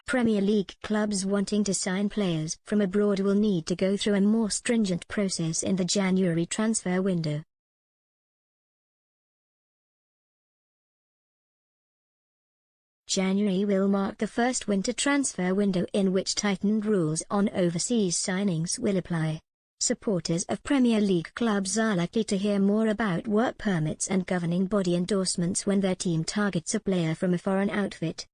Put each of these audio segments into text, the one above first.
Premier League clubs wanting to sign players from abroad will need to go through a more stringent process in the January transfer window. January will mark the first winter transfer window in which tightened rules on overseas signings will apply. Supporters of Premier League clubs are likely to hear more about work permits and governing body endorsements when their team targets a player from a foreign outfit.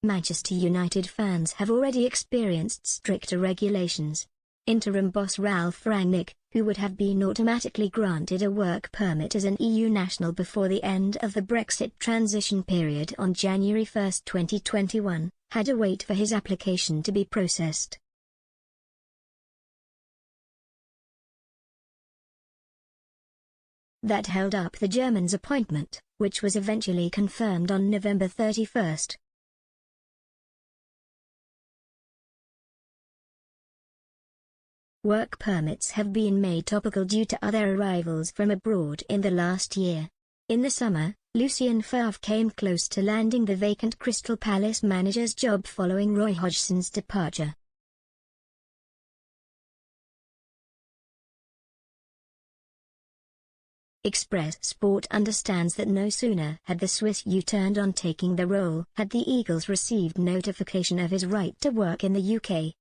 Manchester United fans have already experienced stricter regulations. Interim boss Ralph Rangnick, who would have been automatically granted a work permit as an EU national before the end of the Brexit transition period on January 1, 2021, had to wait for his application to be processed. That held up the German's appointment, which was eventually confirmed on November 31. Work permits have been made topical due to other arrivals from abroad in the last year. In the summer, Lucien Favre came close to landing the vacant Crystal Palace manager's job following Roy Hodgson's departure. Express Sport understands that no sooner had the Swiss U-turned on taking the role had the Eagles received notification of his right to work in the UK.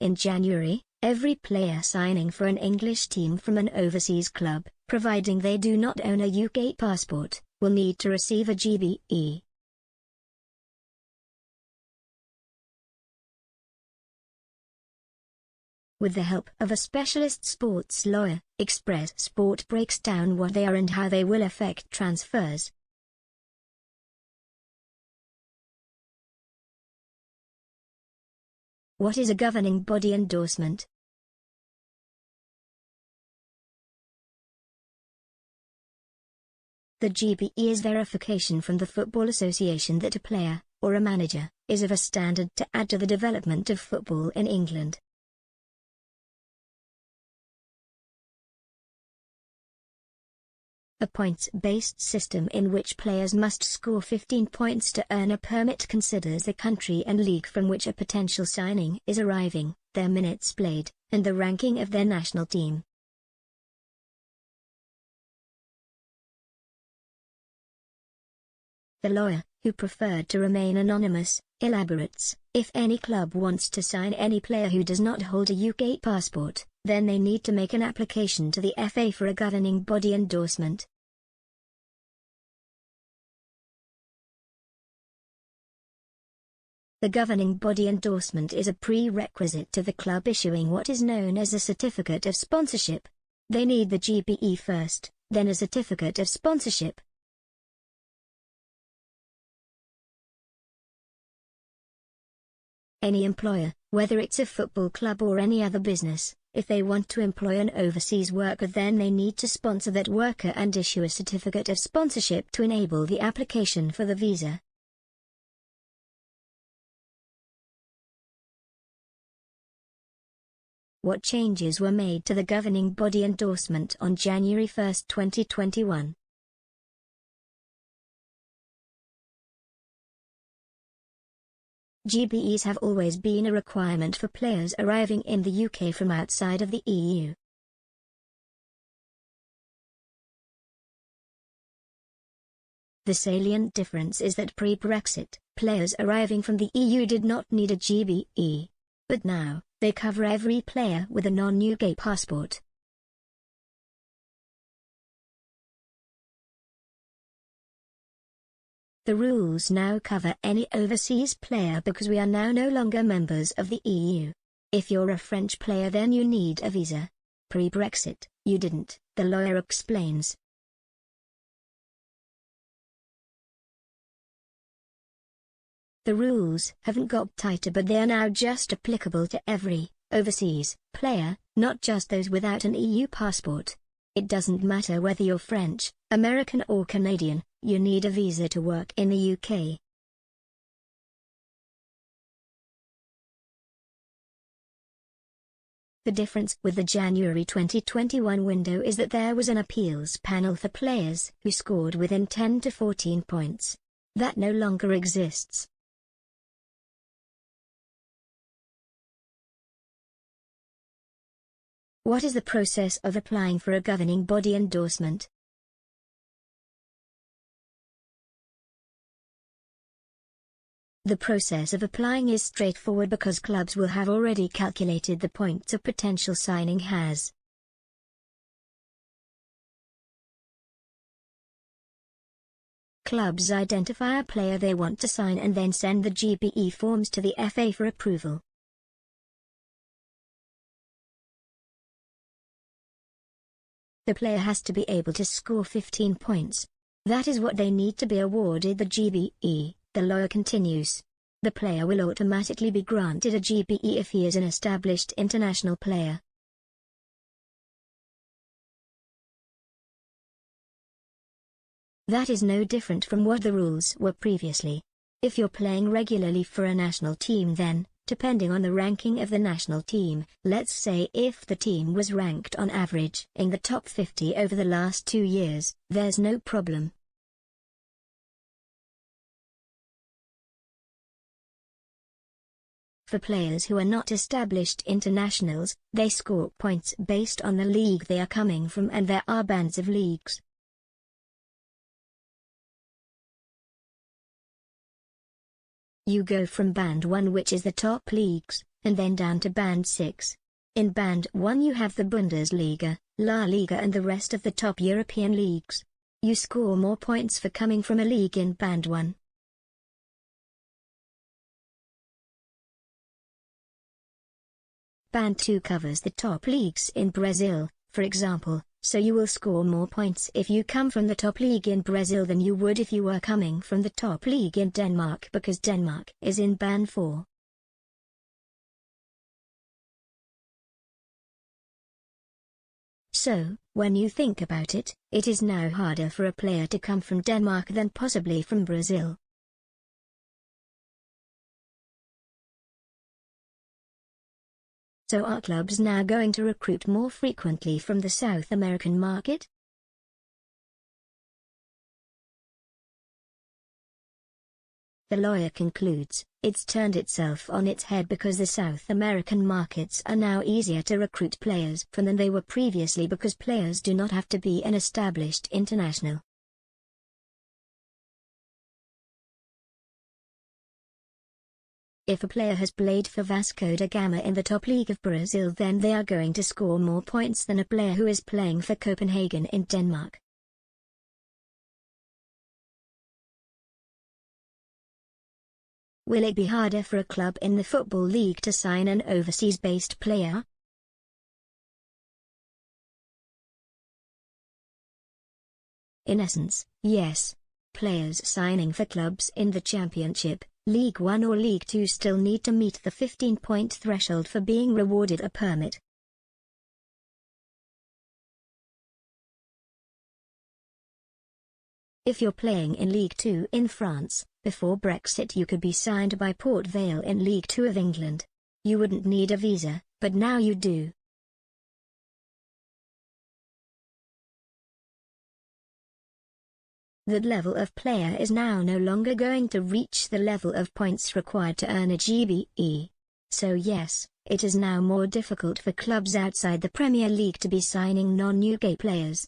In January, every player signing for an English team from an overseas club, providing they do not own a UK passport, will need to receive a GBE. With the help of a specialist sports lawyer, Express Sport breaks down what they are and how they will affect transfers. What is a governing body endorsement? The GBE is verification from the Football Association that a player, or a manager, is of a standard to add to the development of football in England. A points-based system in which players must score 15 points to earn a permit considers the country and league from which a potential signing is arriving, their minutes played, and the ranking of their national team. The lawyer, who preferred to remain anonymous, elaborates, if any club wants to sign any player who does not hold a UK passport, then they need to make an application to the FA for a governing body endorsement. The governing body endorsement is a prerequisite to the club issuing what is known as a certificate of sponsorship. They need the GBE first, then a certificate of sponsorship. Any employer, whether it's a football club or any other business, if they want to employ an overseas worker, then they need to sponsor that worker and issue a certificate of sponsorship to enable the application for the visa. What changes were made to the governing body endorsement on January 1, 2021? GBEs have always been a requirement for players arriving in the UK from outside of the EU. The salient difference is that pre-Brexit, players arriving from the EU did not need a GBE. But now, they cover every player with a non-UK passport. The rules now cover any overseas player because we are now no longer members of the EU. If you're a French player, then you need a visa. Pre-Brexit, you didn't, the lawyer explains. The rules haven't got tighter, but they are now just applicable to every overseas player, not just those without an EU passport. It doesn't matter whether you're French, American or Canadian, you need a visa to work in the UK. The difference with the January 2021 window is that there was an appeals panel for players who scored within 10 to 14 points. That no longer exists. What is the process of applying for a governing body endorsement? The process of applying is straightforward because clubs will have already calculated the points a potential signing has. Clubs identify a player they want to sign and then send the GBE forms to the FA for approval. The player has to be able to score 15 points. That is what they need to be awarded the GBE. The lawyer continues. The player will automatically be granted a GBE if he is an established international player. That is no different from what the rules were previously. If you're playing regularly for a national team then, depending on the ranking of the national team, let's say if the team was ranked on average in the top 50 over the last 2 years, there's no problem. For players who are not established internationals, they score points based on the league they are coming from, and there are bands of leagues. You go from Band 1, which is the top leagues, and then down to Band 6. In Band 1 you have the Bundesliga, La Liga and the rest of the top European leagues. You score more points for coming from a league in Band 1. Band 2 covers the top leagues in Brazil, for example, so you will score more points if you come from the top league in Brazil than you would if you were coming from the top league in Denmark, because Denmark is in Band 4. So, when you think about it, it is now harder for a player to come from Denmark than possibly from Brazil. So are clubs now going to recruit more frequently from the South American market? The lawyer concludes, it's turned itself on its head because the South American markets are now easier to recruit players from than they were previously because players do not have to be an established international. If a player has played for Vasco da Gama in the top league of Brazil, then they are going to score more points than a player who is playing for Copenhagen in Denmark. Will it be harder for a club in the Football League to sign an overseas-based player? In essence, yes. Players signing for clubs in the Championship, League 1 or League 2 still need to meet the 15-point threshold for being rewarded a permit. If you're playing in League 2 in France, before Brexit you could be signed by Port Vale in League 2 of England. You wouldn't need a visa, but now you do. That level of player is now no longer going to reach the level of points required to earn a GBE. So yes, it is now more difficult for clubs outside the Premier League to be signing non-UK players.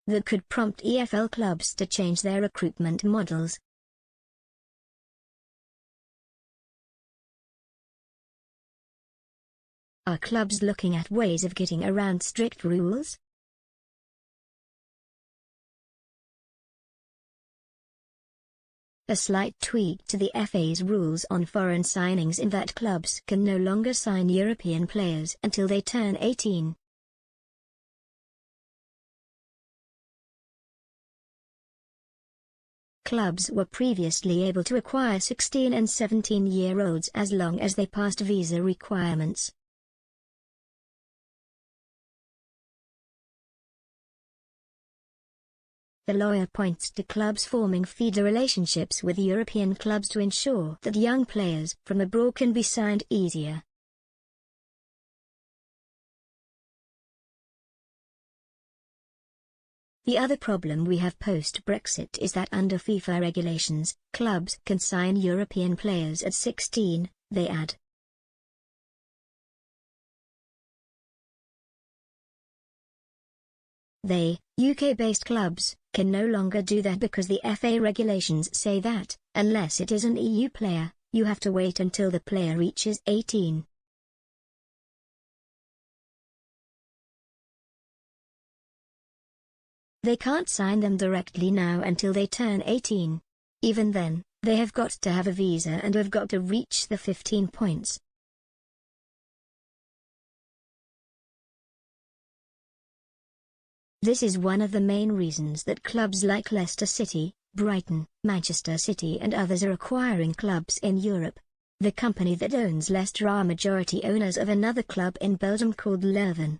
That could prompt EFL clubs to change their recruitment models. Are clubs looking at ways of getting around strict rules? A slight tweak to the FA's rules on foreign signings in that clubs can no longer sign European players until they turn 18. Clubs were previously able to acquire 16 and 17-year-olds as long as they passed visa requirements. The lawyer points to clubs forming feeder relationships with European clubs to ensure that young players from abroad can be signed easier. The other problem we have post-Brexit is that under FIFA regulations, clubs can sign European players at 16, they add. They, UK-based clubs, can no longer do that because the FA regulations say that, unless it is an EU player, you have to wait until the player reaches 18. They can't sign them directly now until they turn 18. Even then, they have got to have a visa and have got to reach the 15 points. This is one of the main reasons that clubs like Leicester City, Brighton, Manchester City and others are acquiring clubs in Europe. The company that owns Leicester are majority owners of another club in Belgium called Leuven.